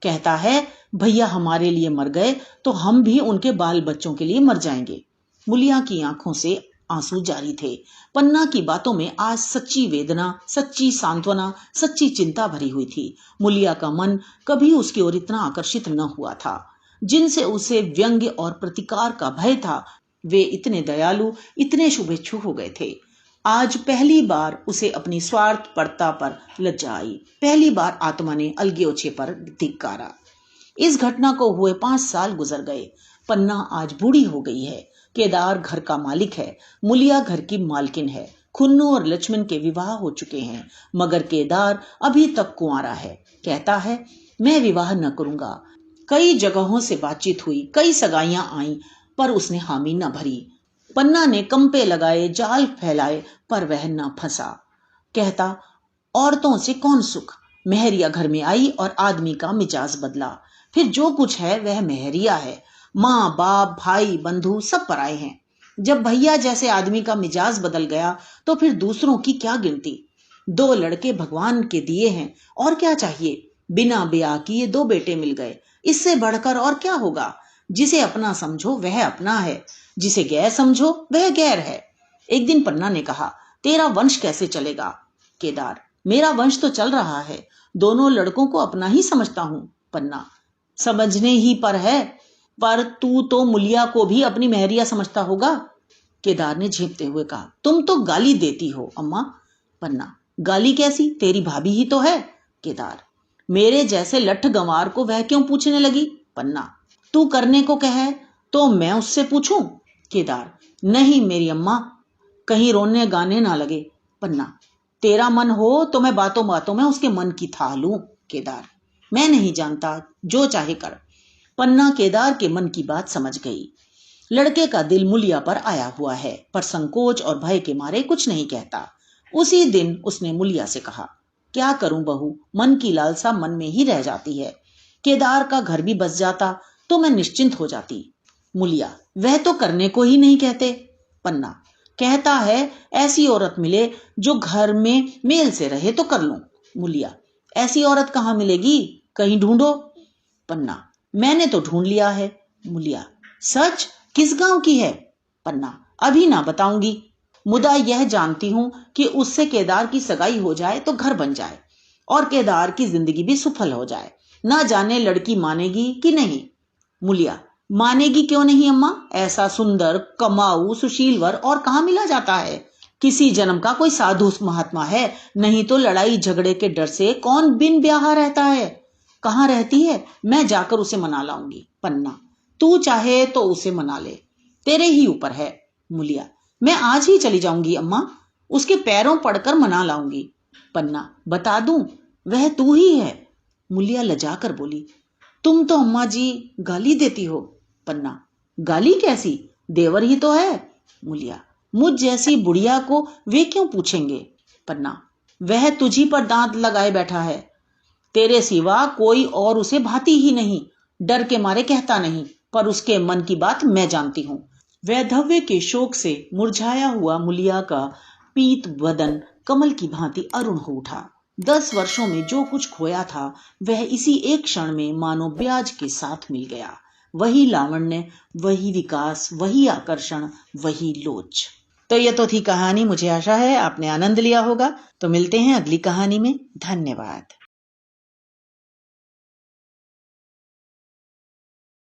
कहता है भैया हमारे लिए मर गए तो हम भी उनके बाल बच्चों के लिए मर जाएंगे। मुलिया की आंखों से आंसू जारी थे। पन्ना की बातों में आज सच्ची वेदना, सच्ची सांत्वना, सच्ची चिंता भरी हुई थी। मुलिया का मन कभी उसकी ओर इतना आकर्षित न हुआ था। जिनसे उसे व्यंग्य और प्रतिकार का भय था, वे इतने दयालु, इतने शुभेच्छु हो गए थे। आज पहली बार उसे अपनी स्वार्थपरता पर लज्जा आई। पहली बार आत्मा ने अलग्योछे पर धिक्कारा। इस घटना को हुए 5 साल गुजर गए। पन्ना आज बूढ़ी हो गई है। केदार घर का मालिक है, मुलिया घर की मालकिन है। खुन्नू और लक्ष्मण के विवाह हो चुके हैं, मगर केदार अभी तक कुंवारा है। कहता है, मैं विवाह न करूंगा। कई जगहों से बातचीत हुई, कई सगाइयां आईं, पर उसने हामी न भरी। पन्ना ने कंपे लगाए, जाल फैलाए, पर वह न फंसा। कहता, औरतों से कौन सुख। मेहरिया घर में आई और आदमी का मिजाज बदला। फिर जो कुछ है वह मेहरिया है। माँ बाप भाई बंधु सब पराए हैं। जब भैया जैसे आदमी का मिजाज बदल गया तो फिर दूसरों की क्या गिनती। 2 लड़के भगवान के दिए हैं, और क्या चाहिए। बिना ब्याह किए 2 बेटे मिल गए, इससे बढ़कर और क्या होगा। जिसे अपना समझो वह अपना है, जिसे गैर समझो वह गैर है। एक दिन पन्ना ने कहा, तेरा वंश कैसे चलेगा। केदार, मेरा वंश तो चल रहा है, दोनों लड़कों को अपना ही समझता हूं। पन्ना, समझने ही पर है, पर तू तो मुलिया को भी अपनी मेहरिया समझता होगा। केदार ने झेपते हुए कहा, तुम तो गाली देती हो अम्मा। पन्ना, गाली कैसी, तेरी भाभी ही तो है। केदार, मेरे जैसे लठ गंवार को वह क्यों पूछने लगी। पन्ना, तू करने को कहे तो मैं उससे पूछूं। केदार, नहीं मेरी अम्मा, कहीं रोने गाने ना लगे। पन्ना, तेरा मन हो तो मैं बातों बातों में उसके मन की था लूं। केदार, मैं नहीं जानता, जो चाहे कर। पन्ना केदार के मन की बात समझ गई। लड़के का दिल मुलिया पर आया हुआ है, पर संकोच और भय के मारे कुछ नहीं कहता। उसी दिन उसने मुलिया से कहा, क्या करूं बहू, मन की लालसा मन में ही रह जाती है। केदार का घर भी बस जाता तो मैं निश्चिंत हो जाती। मुलिया, वह तो करने को ही नहीं कहते। पन्ना, कहता है ऐसी औरत मिले जो घर में मेल से रहे तो कर लूं। मुलिया, ऐसी औरत कहाँ मिलेगी, कहीं ढूंढो। पन्ना, मैंने तो ढूंढ लिया है। मुलिया, सच, किस गांव की है। पन्ना, अभी ना बताऊंगी, मुदा यह जानती हूं कि उससे केदार की सगाई हो जाए तो घर बन जाए और केदार की जिंदगी भी सफल हो जाए। ना जाने लड़की मानेगी कि नहीं। मुलिया, मानेगी क्यों नहीं अम्मा, ऐसा सुंदर कमाऊ सुशील वर और कहाँ मिला जाता है। किसी जन्म का कोई साधु महात्मा है, नहीं तो लड़ाई झगड़े के डर से कौन बिन ब्याह रहता है। कहाँ रहती है, मैं जाकर उसे मना लाऊंगी। पन्ना, तू चाहे तो उसे मना ले, तेरे ही ऊपर है। मुलिया, मैं आज ही चली जाऊंगी अम्मा, उसके पैरों पड़कर मना लाऊंगी। पन्ना, बता दूं, वह तू ही है। मुलिया लजाकर बोली, तुम तो अम्मा जी गाली देती हो। पन्ना, गाली कैसी, देवर ही तो है। मुलिया, मुझ जैसी बुढ़िया को वे क्यों पूछेंगे। पन्ना, वह तुझी पर दांत लगाए बैठा है, तेरे सिवा कोई और उसे भाती ही नहीं। डर के मारे कहता नहीं, पर उसके मन की बात मैं जानती हूं। वैधव्य के शोक से मुरझाया हुआ मुलिया का पीत बदन कमल की भांति अरुण हो उठा। 10 वर्षों में जो कुछ खोया था वह इसी एक क्षण में मानो ब्याज के साथ मिल गया। वही लावण्य, वही विकास, वही आकर्षण, वही लोच। तो ये तो थी कहानी। मुझे आशा है आपने आनंद लिया होगा। तो मिलते हैं अगली कहानी में। धन्यवाद।